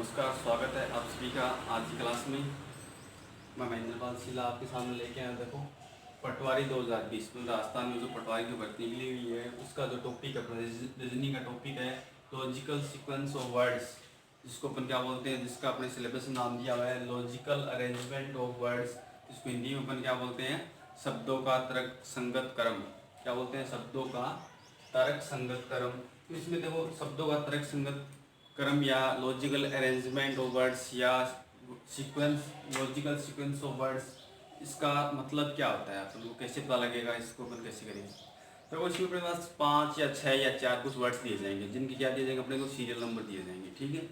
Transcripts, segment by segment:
नमस्कार, स्वागत है आप सभी का आज की क्लास में। मैं महेंद्रपाल शीला आपके सामने लेके आया। देखो, पटवारी 2020 में राजस्थान में जो पटवारी की भर्ती निकली हुई है उसका जो टॉपिक है, रीजनिंग का टॉपिक है लॉजिकल सीक्वेंस ऑफ वर्ड्स, जिसको अपन क्या बोलते हैं, जिसका अपने सिलेबस में नाम दिया हुआ है लॉजिकल अरेंजमेंट ऑफ वर्ड्स। इसको हिंदी में अपन क्या बोलते हैं, शब्दों का तर्क संगत क्रम। क्या बोलते हैं, शब्दों का तर्क संगत क्रम। तो इसमें देखो, शब्दों का तर्क संगत क्रम या लॉजिकल अरेंजमेंट ऑफ वर्ड्स या sequence, logical sequence of words, इसका मतलब क्या होता है, अपन को कैसे पता लगेगा, इसको अपन कैसे करेंगे। तो इसमें अपने पास 5 या 6 या 4 कुछ वर्ड्स दिए जाएंगे, जिनके क्या दिए जाएंगे, अपने को सीरियल नंबर दिए जाएंगे। ठीक है,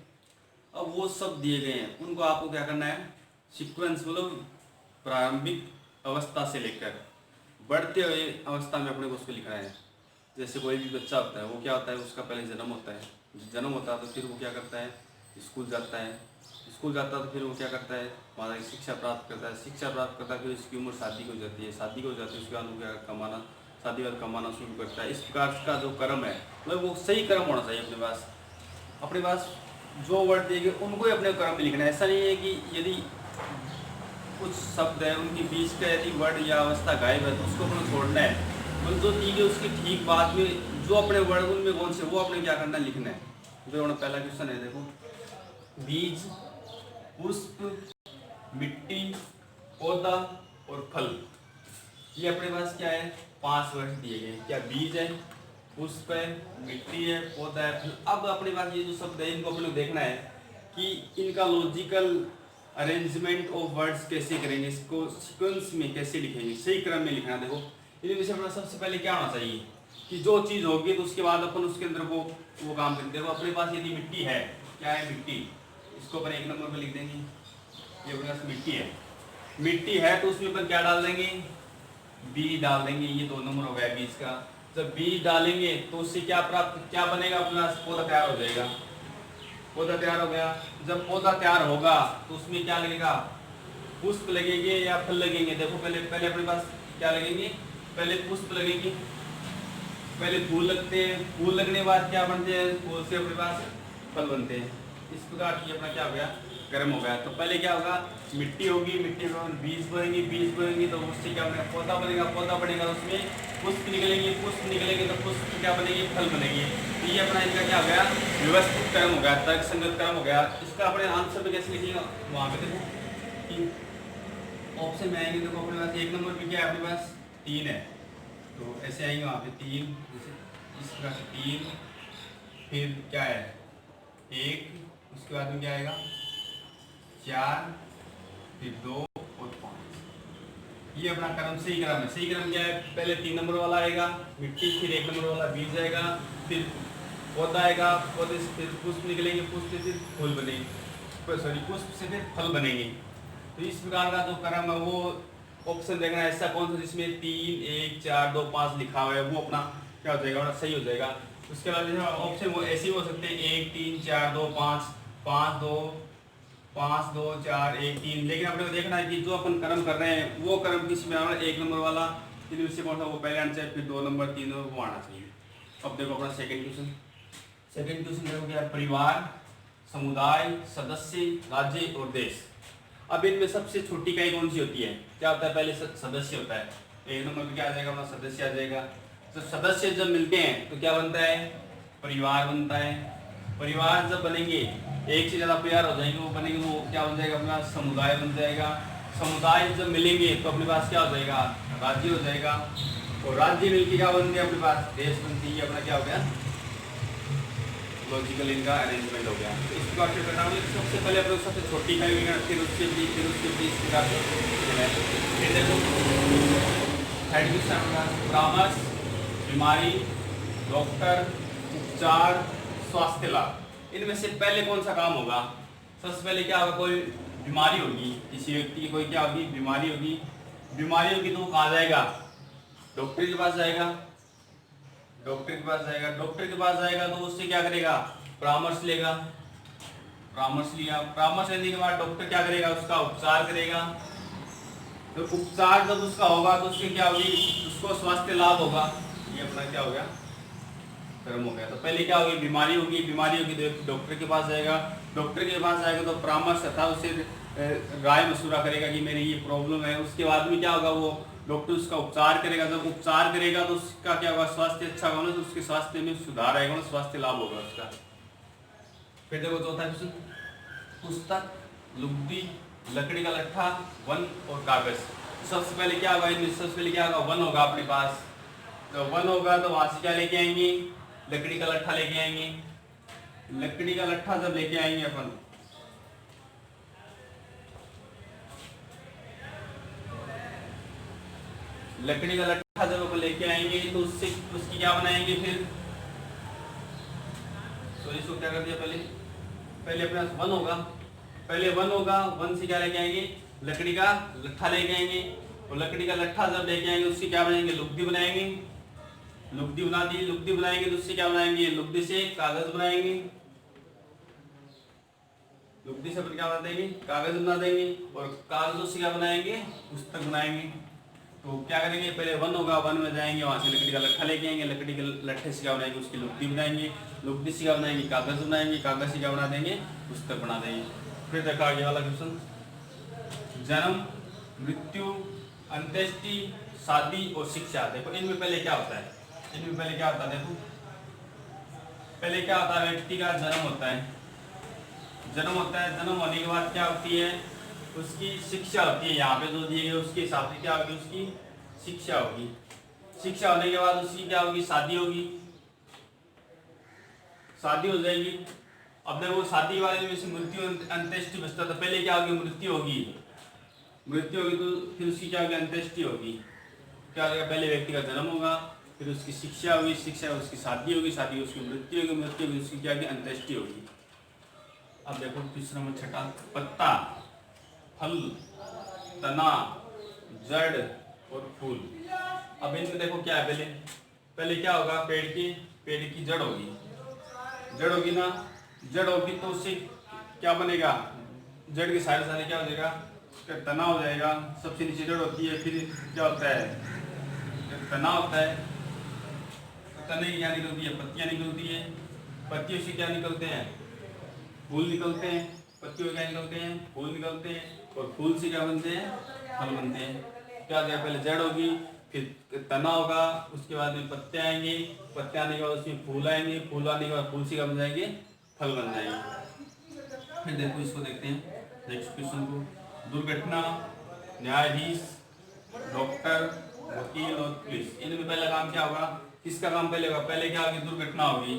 अब वो सब दिए गए हैं, उनको आपको क्या करना है, सीक्वेंस मतलब प्रारंभिक अवस्था से लेकर बढ़ते हुए अवस्था में अपने को उसको लिखना है। जैसे कोई भी बच्चा होता है, वो क्या होता है, उसका पहले जन्म होता है, जन्म होता है तो फिर वो क्या करता है, स्कूल जाता है, स्कूल जाता है तो फिर वो क्या करता है, वहाँ शिक्षा प्राप्त करता है, शिक्षा प्राप्त करता है, फिर उसकी उम्र शादी को हो जाती है, शादी को हो जाती है, उसके बाद वो क्या कमाना, शादी बाद कमाना शुरू करता है। इस प्रकार का जो क्रम है, मतलब वो सही क्रम होना चाहिए अपने पास जो वर्ड दिए गए उनको ही अपने क्रम में लिखना है। ऐसा नहीं है कि यदि कुछ शब्द है उनके बीच का यदि वर्ड या अवस्था गायब है तो उसको अपने छोड़ना है, मतलब जो दी गई उसकी ठीक बाद में जो अपने वर्ड उनमें कौन से, वो अपने क्या करना है, लिखना है। जो अपना पहला क्वेश्चन है, देखो, बीज, पुष्प, मिट्टी, पौधा और फल, ये अपने पास क्या है, 5 वर्ड दिए गए। क्या बीज है, पुष्प है, मिट्टी है, पौधा है, फल। अब अपने पास ये जो शब्द है इनको अपने को देखना है कि इनका लॉजिकल अरेंजमेंट ऑफ वर्ड्स कैसे करेंगे, इसको सीक्वेंस में कैसे लिखेंगे, सही क्रम में लिखना। देखो, इनमें से अपना सबसे पहले क्या होना चाहिए कि जो चीज़ होगी तो उसके बाद अपन उसके अंदर वो काम करेंगे। देखो, अपने पास यदि मिट्टी है, क्या है, मिट्टी, इसको अपन 1 नंबर पे लिख देंगे। ये अपने पास मिट्टी है, मिट्टी है तो उसमें अपन क्या डाल देंगे, बीज डाल देंगे। ये 2 नंबर हो गया बीज का। जब बीज डालेंगे तो उससे क्या बनेगा, अपने पास पौधा तैयार हो जाएगा। पौधा तैयार हो गया, जब पौधा तैयार होगा तो उसमें क्या लगेगा, पुष्प लगेंगे या फल लगेंगे। देखो, पहले अपने पास क्या लगेंगे, पहले पुष्प लगेंगे, पहले फूल लगते हैं, फूल लगने के बाद क्या बनते हैं, फूल से अपने पास फल बनते हैं। इस प्रकार की अपना क्या हो गया, क्रम हो गया। तो पहले क्या होगा, मिट्टी होगी, मिट्टी में बीज बोएंगे, बीज बोएंगे तो उससे क्या बनेगा, पौधा बनेगा, पौधा बनेगा तो उसमें पुष्प निकलेंगे, पुष्प निकलेंगे तो पुष्प क्या बनेंगे, फल बनेंगे। तो ये अपना इनका क्या हो गया, व्यवस्थित क्रम हो गया, तर्क संगत क्रम हो गया। इसका अपने आंसर में कैसे लिखेंगे, वहाँ पे देखो ऑप्शन में आएंगे। देखो, अपने पास 1 नंबर पे क्या है, अपने पास 3 है, तो ऐसे आएंगे वहाँ पे 3, जैसे इस प्रकार से 3, फिर क्या है 1, उसके बाद में क्या आएगा 4, फिर 2 और 5। ये अपना क्रम सही क्रम है। सही क्रम क्या है, पहले 3 नंबर वाला आएगा मिट्टी, फिर 1 नंबर वाला बीज आएगा, फिर पौधा आएगा, पौधे से फिर पुष्प निकलेंगे, पुष्प से फिर फूल बनेंगे, सॉरी पुष्प से फिर फल बनेंगे। तो इस प्रकार का जो क्रम है वो ऑप्शन देखना है ऐसा कौन सा जिसमें 3, 1, 4, 2, 5 लिखा हुआ है, वो अपना क्या हो जाएगा, सही हो जाएगा। उसके बाद ऑप्शन वो ऐसे हो सकते हैं 1, 3, 4, 2, 5, 5, 2, 5, 2, 4, 1, 3। लेकिन अपने को देखना है कि जो अपन क्रम कर रहे हैं वो क्रम किस में आना, 1 नंबर वाला, इनमें से कौन सा वो पहले आना चाहिए, फिर 2 नंबर, 3 नंबर वो आना चाहिए। अब देखो अपना सेकंड क्वेश्चन देखो क्या, परिवार, समुदाय, सदस्य, राज्य और देश। अब इनमें सबसे छोटी इकाई कौन सी होती है, क्या होता है, पहले सदस्य होता है। 1 नंबर पे क्या आ जाएगा, अपना सदस्य आ जाएगा। तो सदस्य जब मिलते हैं तो क्या बनता है, परिवार बनता है। परिवार जब बनेंगे, एक से ज़्यादा परिवार हो जाएंगे, वो बनेंगे, वो क्या बन जाएगा, अपना समुदाय बन जाएगा। समुदाय जब मिलेंगे तो अपने पास क्या हो जाएगा, राज्य हो जाएगा। और राज्य मिलकर क्या बनते हैं, अपने पास देश बनती है। अपना क्या हो गया, लॉजिकल इनका अरेंजमेंट हो गया। तो इस प्रकार से करना होगा। सबसे पहले अपने सबसे छोटी इकाई, फिर उसके बीच, फिर उसके बीच, इस प्रकार से। फिर देखो थर्ड क्वेश्चन, परामर्श, बीमारी, डॉक्टर, उपचार, स्वास्थ्य लाभ। इनमें से पहले कौन सा काम होगा, सबसे पहले क्या होगा, कोई बीमारी होगी, किसी व्यक्ति की कोई क्या होगी, बीमारी होगी। बीमारी होगी तो वो कहाँ जाएगा, डॉक्टर के पास जाएगा, डॉक्टर के पास जाएगा। डॉक्टर के पास जाएगा तो उससे क्या करेगा, परामर्श लेगा, परामर्श लिया। परामर्श लेने के बाद डॉक्टर क्या करेगा, उसका उपचार करेगा। तो उपचार जब उसका होगा तो उसके क्या होगी, उसको स्वास्थ्य लाभ होगा। ये अपना क्या हो गया, कर्म हो गया। तो पहले क्या होगी, बीमारी होगी, बीमारी होगी तो डॉक्टर के पास जाएगा, डॉक्टर के पास आएगा तो परामर्श था उसे राय मशुरा करेगा कि मेरी ये प्रॉब्लम है। उसके बाद में क्या होगा, वो डॉक्टर उसका उपचार करेगा। जब उपचार करेगा तो उसका क्या होगा, स्वास्थ्य अच्छा होगा, तो उसके स्वास्थ्य में सुधार आएगा, स्वास्थ्य लाभ होगा उसका। फिर देखो चौथा क्वेश्चन, पुस्तक, लुगदी, लकड़ी का लट्ठा, वन और कागज। सबसे पहले क्या होगा, इनमें सबसे पहले क्या होगा, वन होगा अपने पास। तो वन होगा तो वहां से क्या लेके आएंगे, लकड़ी का लट्ठा लेके आएंगे। लकड़ी का लट्ठा जब लेके आएंगे अपन, लकड़ी का लट्ठा जब अपन लेके आएंगे तो उससे उसकी क्या बनाएंगे फिर, तो इसको क्या कर दिया, पहले अपने पास वन होगा, पहले वन होगा, वन से क्या लेके आएंगे, लकड़ी का लट्ठा लेके आएंगे। और लकड़ी का लट्ठा जब लेके आएंगे उससे क्या बनाएंगे, लुगदी बनाएंगे। लुगदी बना दी, लुगदी बनाएंगे तो उससे क्या बनाएंगे, लुगदी से कागज बनाएंगे। लुगदी से क्या बना देंगे, कागज बना देंगे। और कागजों से क्या बनाएंगे, पुस्तक बनाएंगे। तो क्या करेंगे, पहले वन होगा, वन में जाएंगे, वहां से लकड़ी का लट्ठा लेके आएंगे, लकड़ी के लट्ठे से क्या बनाएंगे, उसकी लुगदी बनाएंगे। लुगदी से क्या बनाएंगे, कागज बनाएंगे, कागज से क्या बना देंगे, पुस्तक बना देंगे। फिर देखा आगे वाला क्वेश्चन, जन्म, मृत्यु, अंत्येष्टि, शादी और शिक्षा। देखो इनमें पहले क्या होता है, इनमें पहले क्या होता है, देखो पहले क्या होता है, व्यक्ति का जन्म होता है। जन्म होता है, जन्म होने के बाद क्या होती है, उसकी शिक्षा होती है। यहाँ पे जो दिए गए उसके हिसाब से क्या होगी, उसकी शिक्षा होगी। शिक्षा होने के बाद उसकी क्या होगी, शादी होगी, शादी हो जाएगी। अब देखो शादी वाले में से मृत्यु अंत्येष्टि बचता था, पहले क्या होगी, मृत्यु होगी। मृत्यु होगी तो फिर उसकी क्या होगी, अंत्येष्टि होगी। क्या होगा, पहले व्यक्ति का जन्म होगा, फिर उसकी शिक्षा होगी, शिक्षा उसकी शादी होगी, शादी उसकी मृत्यु होगी, मृत्यु होगी उसकी क्या होगी, अंत्येष्टि होगी। अब देखो तीसरा नंबर छठा, पत्ता, फल, तना, जड़ और फूल। अब इनमें देखो क्या है, पहले क्या होगा, पेड़ की जड़ होगी। जड़ होगी ना, जड़ होगी तो उससे क्या बनेगा, जड़ के सारे सारे क्या हो जाएगा, उसका तना हो जाएगा। सबसे नीचे जड़ होती है, फिर क्या होता है, तना होता है। तने की क्या निकलती है, पत्तियां निकलती है। पत्तियों से क्या निकलते हैं, फूल निकलते हैं। पत्तियों क्या निकलते हैं, फूल निकलते हैं। और फूल से क्या बनते हैं, फल बनते हैं। क्या गया, पहले जड़ होगी, फिर तना होगा, उसके बाद में पत्ते आएंगे, पत्ते आने के बाद उसमें फूल आएंगे, फूल आने के बाद फूल से क्या बन जाएंगे, फल बन जाएंगे। फिर देखो इसको देखते हैं नेक्स्ट क्वेश्चन को, दुर्घटना, न्यायाधीश, डॉक्टर, वकील और पुलिस। इनमें पहला काम क्या होगा, किसका काम पहले होगा, पहले क्या होगी, दुर्घटना होगी।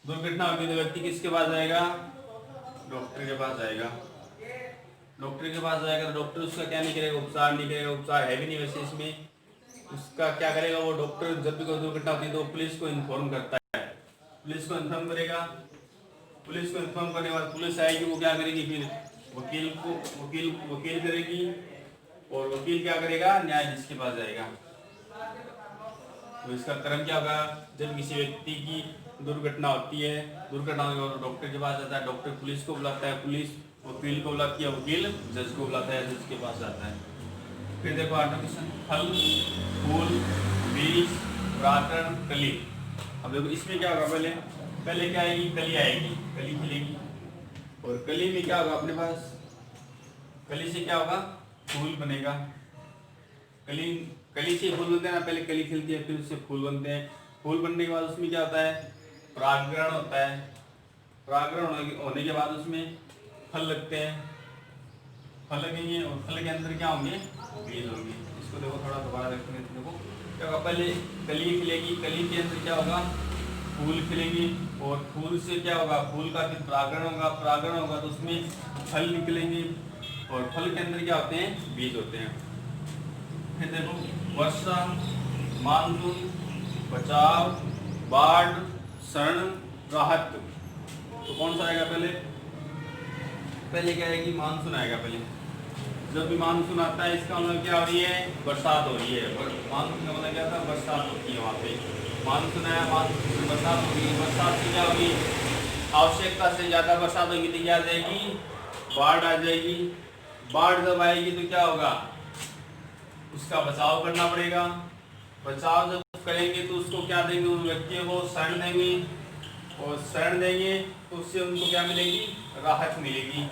दुर्घटना होगी तो व्यक्ति किसके पास जाएगा, डॉक्टर के पास जाएगा। डॉक्टर के पास जाएगा तो डॉक्टर उसका क्या नहीं करेगा, उपचार नहीं करेगा। उपचार है भी नहीं वैसे इसमें, उसका क्या करेगा वो डॉक्टर, जब भी कोई दुर्घटना होती है तो पुलिस को इन्फॉर्म करता है। पुलिस को इन्फॉर्म करेगा, पुलिस को इन्फॉर्म करने के बाद पुलिस आएगी, वो क्या करेगी, फिर वकील करेगी। और वकील क्या करेगा, न्यायाधीश के पास जाएगा। तो इसका क्रम क्या होगा, जब किसी व्यक्ति की दुर्घटना होती है, दुर्घटना डॉक्टर के पास जाता है, डॉक्टर पुलिस को बुलाता है, पुलिस वकील को बुलाती है, वकील जज को बुलाता है, जज के पास जाता है। फिर देखो आठवां क्वेश्चन, फल, फूल, बीज, परागण, कली। अब देखो इसमें क्या होगा, पहले क्या आएगी, कली आएगी, कली खिलेगी। और कली में क्या होगा अपने पास, कली से क्या होगा, फूल बनेगा। कली से फूल बनते हैं ना, पहले कली खिलती है, फिर उससे फूल बनते हैं। फूल बनने के बाद उसमें क्या होता है, परागण होता है। परागण होने के बाद उसमें फल लगते हैं, फल लगेंगे और फल के अंदर क्या होंगे, बीज होंगे। इसको देखो थोड़ा दोबारा देखते हैं। देखो क्या होगा, पहले कली खिलेगी, कली के अंदर क्या होगा, फूल खिलेंगे। और फूल से क्या होगा, फूल का फिर परागण होगा, परागण होगा तो उसमें फल निकलेंगे। और फल के अंदर क्या होते हैं, बीज होते हैं। फिर देखो वर्षा, मानसून, बचाव, बाढ़, शरण, राहत। तो कौन सा आएगा, पहले क्या आएगी, मानसून आएगा। पहले जब भी मानसून आता है इसका मतलब क्या हो रही है, बरसात हो रही है। मानसून का मतलब क्या था, बरसात होती है। वहाँ पे मानसून आया, मानसून से बरसात होगी, बरसात से क्या होगी, आवश्यकता से ज़्यादा बरसात होगी तो क्या आ जाएगी, बाढ़ आ जाएगी। बाढ़ जब आएगी तो क्या होगा, उसका बचाव करना पड़ेगा। बचाव जब करेंगे तो उसको क्या देंगे, उन व्यक्तियों को शरण देंगे। और शरण देंगे तो उससे उनको क्या मिलेगी, राहत मिलेगी।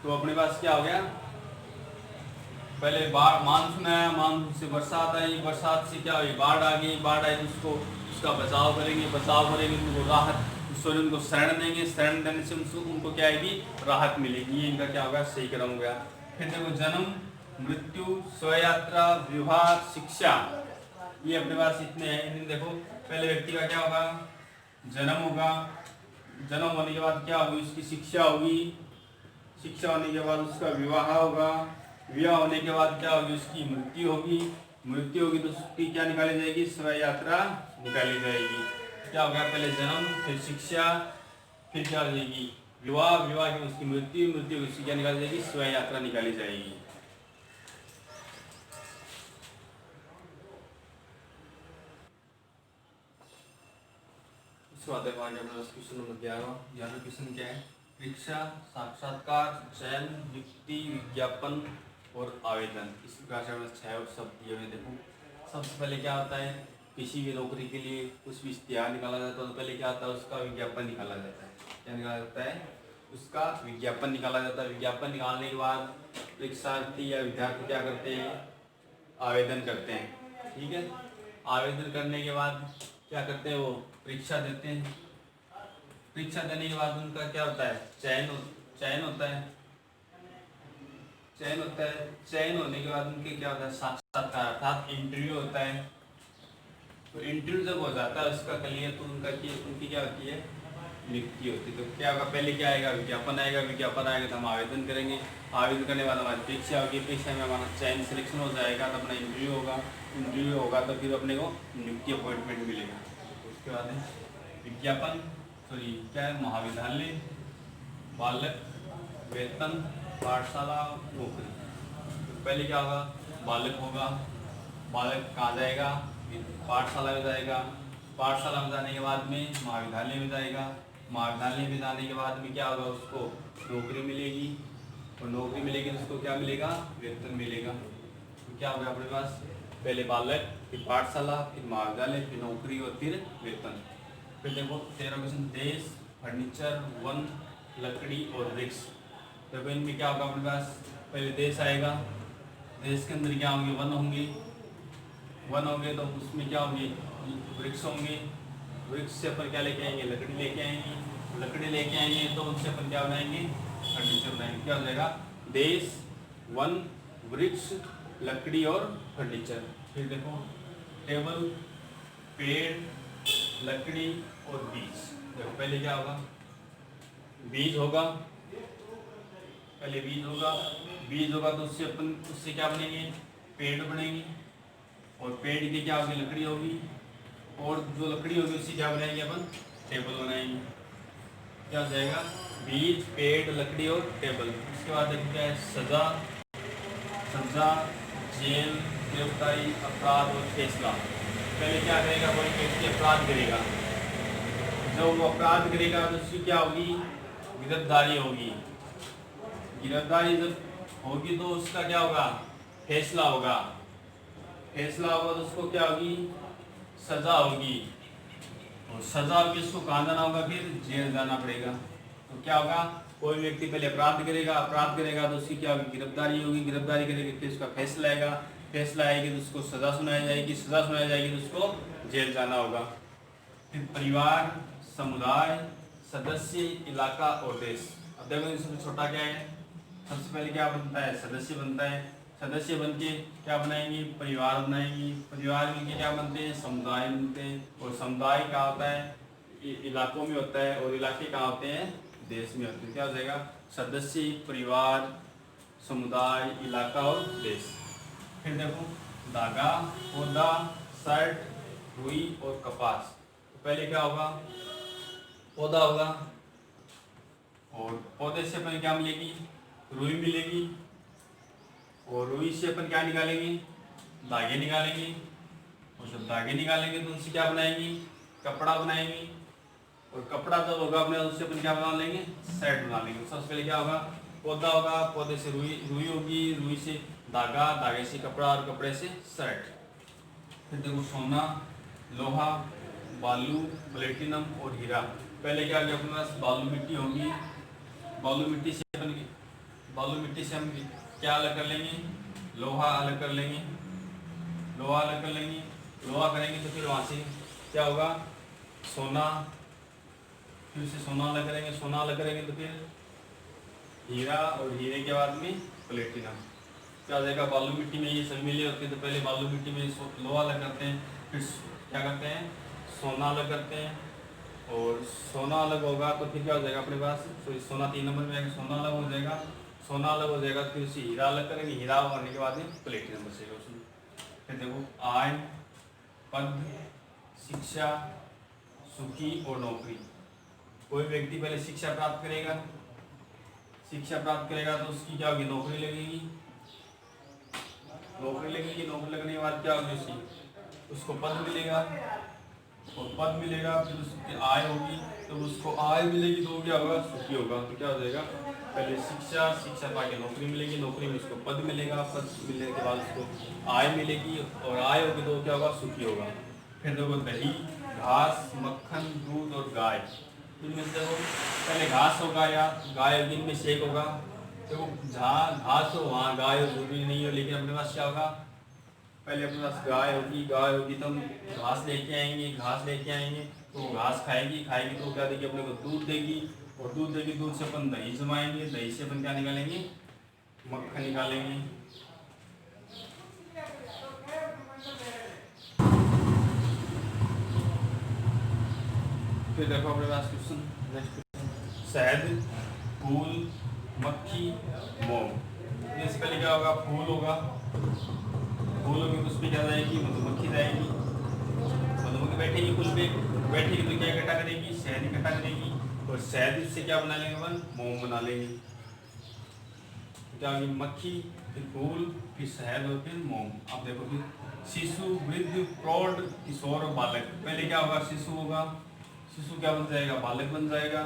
तो अपने पास क्या हो गया, पहले बाढ़ मानसून आया, मानसून से बरसात आई, बरसात से क्या हुई, बाढ़ आ गई, बाढ़ आई तो उसको उसका बचाव करेंगे, बचाव करेंगे तो उनको राहत, ईश्वर उनको शरण देंगे, शरण देने से उनको क्या आएगी, राहत मिलेगी। ये इनका क्या होगा, सही क्रम हो गया। फिर देखो जन्म, मृत्यु, स्वयात्रा, विवाह, शिक्षा, ये अपने पास इतने हैं। इन्हें देखो, पहले व्यक्ति का क्या होगा, जन्म होगा, जन्म होने के बाद क्या होगी, उसकी शिक्षा होगी, शिक्षा होने के बाद उसका विवाह होगा, विवाह होने के बाद क्या होगी, उसकी मृत्यु होगी, मृत्यु होगी तो उसकी क्या निकाली जाएगी, स्वय यात्रा निकाली जाएगी। क्या होगा, पहले जन्म, फिर शिक्षा, फिर क्या हो जाएगी, विवाह, विवाह की उसकी मृत्यु, मृत्यु की उसकी क्या निकाली जाएगी, स्वय यात्रा निकाली जाएगी। उसके बाद देखो आगे अपने क्वेश्चन नंबर 11। 11 क्वेश्चन क्या है, परीक्षा, साक्षात्कार, चयन, युक्ति, विज्ञापन और आवेदन। इस प्रकार से हमें 6 शब्द दिए हुए। देखो सबसे पहले क्या होता है, किसी भी नौकरी के लिए कुछ भी इश्तिहार निकाला जाता है तो पहले क्या होता है, उसका विज्ञापन निकाला जाता है। क्या निकाला जाता है, उसका विज्ञापन निकाला जाता है। विज्ञापन निकालने के बाद परीक्षार्थी या विद्यार्थी क्या करते हैं, आवेदन करते हैं। ठीक है, आवेदन करने के बाद क्या करते हैं, वो परीक्षा देते हैं। परीक्षा देने के बाद उनका क्या होता है, चयन होता है। चयन होता है, चयन होने के बाद उनके क्या होता है, साक्षात्कार अर्थात इंटरव्यू होता है। तो इंटरव्यू जब हो जाता है उसका क्लियर, तो उनकी क्या होती है, नियुक्ति होती है। तो क्या होगा, पहले क्या आएगा, विज्ञापन आएगा, विज्ञापन आएगा तो हम आवेदन करेंगे, आवेदन करने के बाद हमारी परीक्षा होगी, परीक्षा में हमारा चयन सिलेक्शन हो जाएगा तो अपना इंटरव्यू होगा, इंटरव्यू होगा तो फिर अपने को नियुक्ति अपॉइंटमेंट मिलेगा। उसके बाद है विज्ञापन, सॉरी क्या है, महाविद्यालय, बालक, वेतन, पाठशाला, नौकरी। तो पहले क्या होगा, बालक होगा, बालक कहाँ जाएगा, पाठशाला में जाएगा, पाठशाला में जाने के बाद में महाविद्यालय में जाएगा, महाविद्यालय में जाने के बाद में क्या होगा, उसको नौकरी मिलेगी, और नौकरी मिलेगी तो उसको क्या मिलेगा, वेतन मिलेगा। तो क्या होगा अपने पास, पहले बालक, फिर पाठशाला, फिर महाविद्यालय, फिर नौकरी और फिर वेतन। फिर देखो 13 क्वेश्चन, देश, फर्नीचर, वन, लकड़ी और वृक्ष। देखो इनमें क्या होगा अपने पास, पहले देश आएगा, देश के अंदर क्या होंगे, वन होंगे, वन होंगे तो उसमें क्या होंगे, वृक्ष होंगे, वृक्ष से अपन क्या लेके आएंगे, लकड़ी लेके आएंगे, लकड़ी लेके आएंगे तो उनसे अपन क्या बनाएंगे, फर्नीचर बनाएंगे। क्या हो जाएगा, देश, वन, वृक्ष, लकड़ी और फर्नीचर। फिर देखो टेबल, पेड़, लकड़ी और बीज। देखो पहले क्या होगा, बीज होगा, पहले बीज होगा, बीज होगा तो उससे क्या बनेंगे, पेड़ बनेंगे, और पेड़ की क्या होगी, लकड़ी होगी, और जो लकड़ी होगी उससे क्या बनाएंगे अपन, टेबल बनाएंगे। क्या हो जाएगा, बीज, पेड़, लकड़ी और टेबल। उसके बाद देखो क्या है, सजा, सजा, जेल, गिरफ्तारी, अपराध और फैसला। पहले क्या करेगा, कोई व्यक्ति अपराध करेगा, जब वो अपराध करेगा तो उसकी क्या होगी, गिरफ्तारी होगी, गिरफ्तारी जब होगी तो उसका क्या होगा, फैसला होगा, फैसला होगा तो उसको क्या होगी, सजा होगी, और सजा होगी उसको कहाँ जाना होगा, फिर जेल जाना पड़ेगा। तो क्या होगा, कोई व्यक्ति पहले अपराध करेगा तो उसकी क्या होगी, गिरफ्तारी होगी, गिरफ्तारी करेगी फिर उसका फैसला आएगा, फैसला आएगी तो उसको सजा सुनाई जाएगी, सजा सुनाई जाएगी तो उसको जेल जाना होगा। फिर परिवार, समुदाय, सदस्य, इलाका और देश। अब देखो इसमें छोटा क्या है, सबसे पहले क्या बनता है, सदस्य बनता है, सदस्य बन के क्या बनाएंगे, परिवार बनाएंगे, परिवार मिलके क्या बनते हैं, समुदाय बनते हैं, और समुदाय क्या होता है, इलाकों में होता है, और इलाके कहाँ होते हैं, देश में होते हैं। क्या हो जाएगा, सदस्य, परिवार, समुदाय, इलाका और देश। फिर देखो धागा, पौधा, शर्ट, रुई और कपास। तो पहले क्या होगा, पौधा होगा, और पौधे से अपन क्या मिलेगी, रुई मिलेगी, और रुई से अपन क्या निकालेंगे, धागे निकालेंगे, और जब धागे निकालेंगे तो उनसे क्या बनाएंगे, कपड़ा बनाएंगे, और कपड़ा जब होगा अपने उससे अपन क्या बना लेंगे, शर्ट बना लेंगे। सबसे पहले क्या होगा, पौधा होगा, पौधे से रुई होगी, रुई से धागा, धागे से कपड़ा, और कपड़े से शर्ट। फिर देखो सोना, लोहा, बालू, प्लेटिनम और हीरा। पहले क्या होगा अपने पास, बालू मिट्टी होगी, बालू मिट्टी से अपन बालू मिट्टी से हम क्या अलग कर लेंगे, लोहा अलग कर लेंगे, लोहा अलग कर लेंगे। लोहा करेंगे तो फिर वहाँ से क्या होगा, सोना, फिर से सोना अलग करेंगे, सोना अलग करेंगे तो फिर हीरा, और हीरे के बाद में प्लेटिनम। क्या हो जाएगा, बालू मिट्टी में ये सब मिले होते हैं तो पहले बालू मिट्टी में लोहा अलग करते हैं, फिर क्या करते हैं, सोना अलग करते हैं, और सोना अलग होगा तो फिर क्या हो जाएगा अपने पास, तो सोना 3 नंबर में आएगा, सोना अलग हो जाएगा, सोना अलग हो जाएगा, फिर उसे हीरा अलग करेंगे, हीरा होने के बाद में प्लेटिनम बचेगा उसमें। फिर देखो, आय, पद, शिक्षा, सुखी और नौकरी। कोई व्यक्ति पहले शिक्षा प्राप्त करेगा, शिक्षा प्राप्त करेगा तो उसकी क्या होगी, नौकरी लगेगी, नौकरी लगेगी, नौकरी लगने के बाद क्या होगी उसकी, उसको पद मिलेगा, और पद मिलेगा, फिर उसकी आय होगी, तो उसको आय मिलेगी तो क्या होगा, सुखी होगा। तो क्या हो जाएगा, पहले शिक्षा, शिक्षा पाके नौकरी मिलेगी, नौकरी में उसको पद मिलेगा, पद मिलने के बाद उसको आय मिलेगी, और आय होगी तो क्या होगा, सुखी होगा। फिर देखो, दही, घास, मक्खन, दूध और गाय। इनमें से देखो, पहले घास होगा या गाय होगी, इनमें से एक होगा। देखो, जहाँ घास हो वहाँ गाय हो, जरूरी नहीं हो, लेकिन अपने पास क्या होगा, पहले अपने पास गाय होगी, गाय होगी तो हम घास लेके आएंगे, घास लेके आएंगे तो वो घास खाएगी, खाएगी तो क्या देगी, अपने को दूध देगी, और दूध देगी, दूध से अपन दही जमाएंगे, दही से अपन क्या निकालेंगे, मक्खन निकालेंगे। फिर देखो अपने पास क्वेश्चन, नेक्स्ट क्वेश्चन, शहद, फूल, मक्खी, मोम। इससे पहले क्या होगा, फूल होगा, फूल होगी तो उस पर क्या जाएगी, मधुमक्खी जाएगी, मधुमक्खी बैठेगी फूल पे, बैठेगी तो क्या इकट्ठा करेगी, शहद इकट्ठा करेगी, और शहद से क्या बना लेंगे अपन, मोम बना लेंगे। क्या होगी, मक्खी, फिर फूल, फिर शहद और फिर मोम। अब देखो, फिर शिशु, वृद्ध, प्रौढ़, किशोर और बालक। पहले क्या होगा, शिशु होगा, शिशु क्या बन जाएगा, बालक बन जाएगा,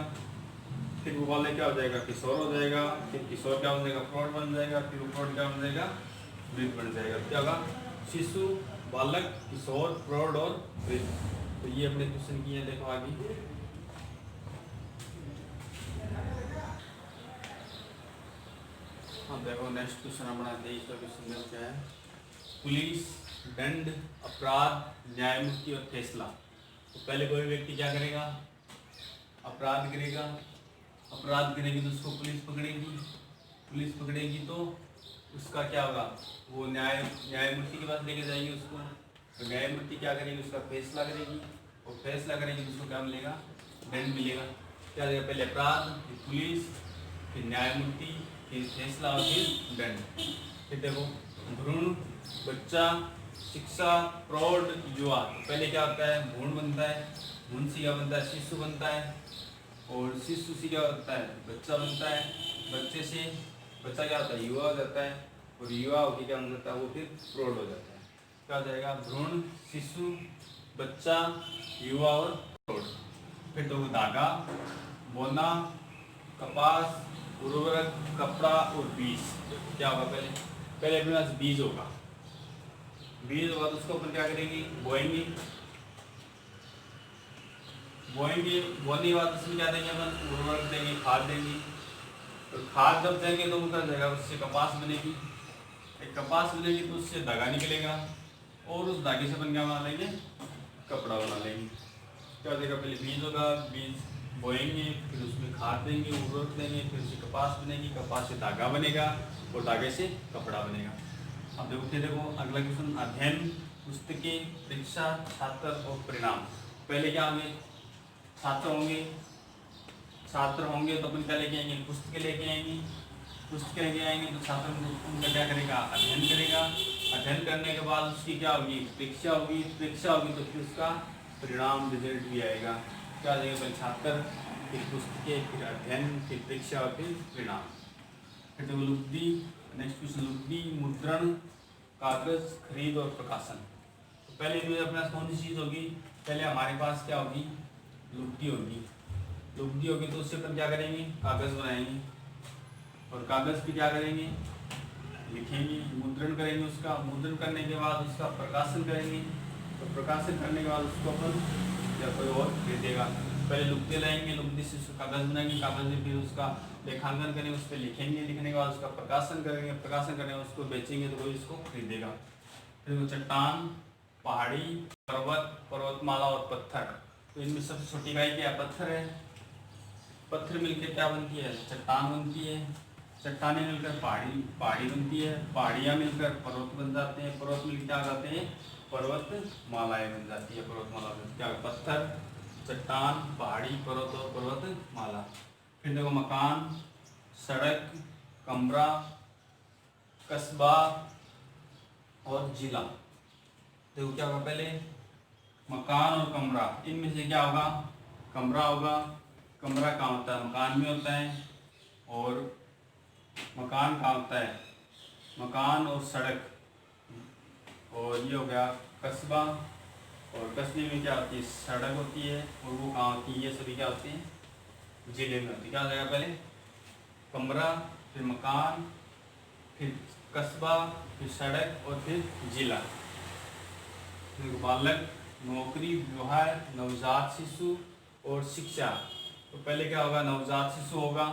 फिर वो बालक क्या हो जाएगा, किशोर हो जाएगा, फिर किशोर क्या बन जाएगा, प्रौढ़ बन जाएगा, फिर वो प्रौढ़ क्या बन जाएगा, वृद्ध बन जाएगा। क्या होगा, शिशु, बालक, किशोर, प्रौढ़ और वृद्ध। तो ये अपने क्वेश्चन किए, देखो आगे। हाँ देखो, नेक्स्ट क्वेश्चन अपना 23वां क्वेश्चन में क्या है, पुलिस, दंड, अपराध, न्यायमूर्ति और फैसला। तो पहले कोई व्यक्ति क्या करेगा, अपराध करेगा, अपराध करेगी तो उसको पुलिस पकड़ेगी, पुलिस पकड़ेगी तो उसका क्या होगा, वो न्यायमूर्ति के पास लेके जाएगी उसको, तो न्यायमूर्ति क्या करेगी, उसका फैसला करेगी, और फैसला करेगी तो उसको क्या मिलेगा, दंड मिलेगा। क्या देगा, पहले अपराध, फिर पुलिस, फिर न्यायमूर्ति, फिर फैसला और फिर दंड। फिर देखो, भ्रूण, बच्चा, शिक्षा, प्रौढ़, युवा। तो पहले क्या होता है, भ्रूण बनता है, भ्रूण से क्या बनता है, शिशु बनता है, और शिशु से क्या होता है, बच्चा बनता है, बच्चे से बच्चा क्या होता है, युवा हो जाता है, और युवा होकर क्या बन जाता है, वो फिर प्रौढ़ हो जाता है। क्या हो जाएगा, भ्रूण, शिशु, बच्चा, युवा और प्रौढ़। फिर तो धागा, बोना, कपास, उर्वरक, कपड़ा और बीज। क्या होगा, पहले पहले अपने पास बीज होगा, बीज होगा तो उसको अपन क्या करेंगे, बोएंगे, बोएंगे, बोने के बाद उसमें क्या देंगे अपन, उर्वरक देंगे, खाद देंगे, तो खाद जब देंगे तो वो क्या जाएगा, उससे कपास बनेगी, एक कपास बनेगी तो उससे धागा निकलेगा, और उस धागे से अपन क्या बना लेंगे, कपड़ा बना लेंगे। क्या देगा, पहले बीज होगा, बीज बोएंगे, फिर उसमें खाद देंगे, उर्वरक देंगे, फिर उससे कपास बनेगी, कपास से धागा बनेगा, और धागे से कपड़ा बनेगा। अब देखो, फिर देखो अगला क्वेश्चन, अध्ययन, पुस्तकें, परीक्षा, छात्र और परिणाम। पहले क्या होंगे, छात्र होंगे, छात्र होंगे तो अपन क्या लेके आएंगे, पुस्तकें लेके आएंगे, पुस्तकें लेके आएंगे तो छात्र उनका क्या करेगा, अध्ययन करेगा, अध्ययन करने के बाद उसकी क्या होगी, परीक्षा होगी, परीक्षा होगी तो फिर उसका परिणाम, रिजल्ट भी आएगा। क्या आ जाएगा, पहले छात्र, फिर पुस्तकें, फिर अध्ययन, फिर परीक्षा और फिर परिणाम। फिर देखो, लुब्धि, नेक्स्ट क्वेश्चन, लुब्धि, मुद्रण, कागज, खरीद और प्रकाशन। तो पहले जो अपने पास कौन सी चीज़ होगी, पहले हमारे पास क्या होगी, लुब्धि होगी, लुब्धि होगी तो उससे अपन क्या करेंगे, कागज बनाएंगे, और कागज पे क्या करेंगे, लिखेंगे, मुद्रण करेंगे, उसका मुद्रण करने के बाद उसका प्रकाशन करेंगे, तो प्रकाशन करने के बाद उसको अपन या कोई और खरीदेगा। पहले लुब्धि लाएंगे, लुब्धि से कागज बनाएंगे, कागज में फिर उसका लेखांकन करेंगे, उस पर लिखेंगे, लिखने के बाद उसका प्रकाशन करेंगे, प्रकाशन करेंगे, उसको बेचेंगे तो कोई इसको खरीदेगा। फिर वो चट्टान, पहाड़ी, पर्वत, पर्वतमाला और पत्थर। तो इनमें सबसे छोटी इकाई क्या है? पत्थर है। पत्थर मिलकर क्या बनती है? चट्टान बनती है। चट्टानें मिलकर पहाड़ी पहाड़ी बनती है। पहाड़ियाँ मिलकर पर्वत बन जाते हैं। पर्वत मिलकर क्या जाते हैं? पर्वतमालाएं बन जाती है। पर्वतमाला में क्या? पत्थर, चट्टान, पहाड़ी, पर्वत और पर्वतमाला। फिर देखो मकान, सड़क, कमरा, कस्बा और जिला। देखो क्या होगा? पहले मकान और कमरा, इनमें से क्या होगा? कमरा होगा। कमरा कहाँ होता है? मकान में होता है। और मकान कहाँ होता है? मकान और सड़क। और ये हो गया कस्बा, और कस्बे में क्या होती है? सड़क होती है। और वो कहाँ होती है? ये सभी क्या होती है? जिले में होती है। क्या हो जाएगा? पहले कमरा, फिर मकान, फिर कस्बा, फिर सड़क और फिर जिला। फिर बालक, नौकरी, विवाह, नवजात शिशु और शिक्षा। तो पहले क्या होगा? नवजात शिशु होगा।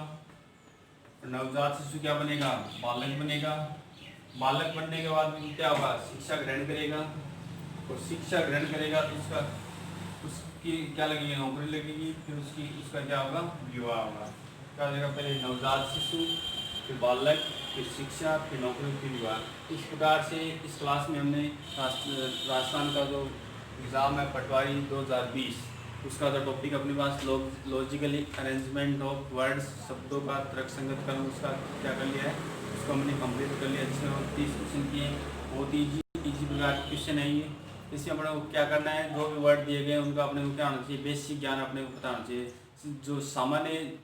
नवजात शिशु क्या बनेगा? बालक बनेगा। बालक बनने के बाद में क्या होगा? शिक्षा ग्रहण करेगा। और शिक्षा ग्रहण करेगा तो उसकी क्या लगेगी? नौकरी लगेगी। फिर उसका क्या होगा? विवाह होगा। क्या हो जाएगा? पहले नवजात शिशु, फिर बालक, फिर शिक्षा, फिर नौकरी, फिर विवाह। इस प्रकार से इस क्लास में हमने राजस्थान का जो एग्ज़ाम है पटवारी 2020, उसका जो टॉपिक अपने पास लॉजिकली अरेंजमेंट ऑफ वर्ड्स, शब्दों का तर्क संगत क्रम, उसका क्या कर लिया है? उसको हमने कंप्लीट कर लिया। जिसमें हम 30 क्वेश्चन किए। बहुत ईजी प्रकार के क्वेश्चन है ये। इसमें अपने को क्या करना है? जो भी वर्ड दिए गए उनका अपने को क्या होना चाहिए? बेसिक ज्ञान अपने को पता होना चाहिए। जो सामान्य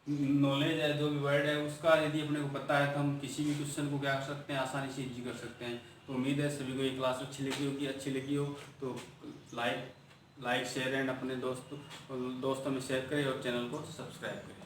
नॉलेज है, जो भी वर्ड है, उसका यदि अपने को पता है तो हम किसी भी क्वेश्चन को क्या कर सकते हैं? आसानी से इजी कर सकते हैं। तो उम्मीद है सभी को ये क्लास अच्छी लगी होगी। अच्छी लगी हो तो लाइक शेयर एंड अपने दोस्तों में शेयर करें और चैनल को सब्सक्राइब करें।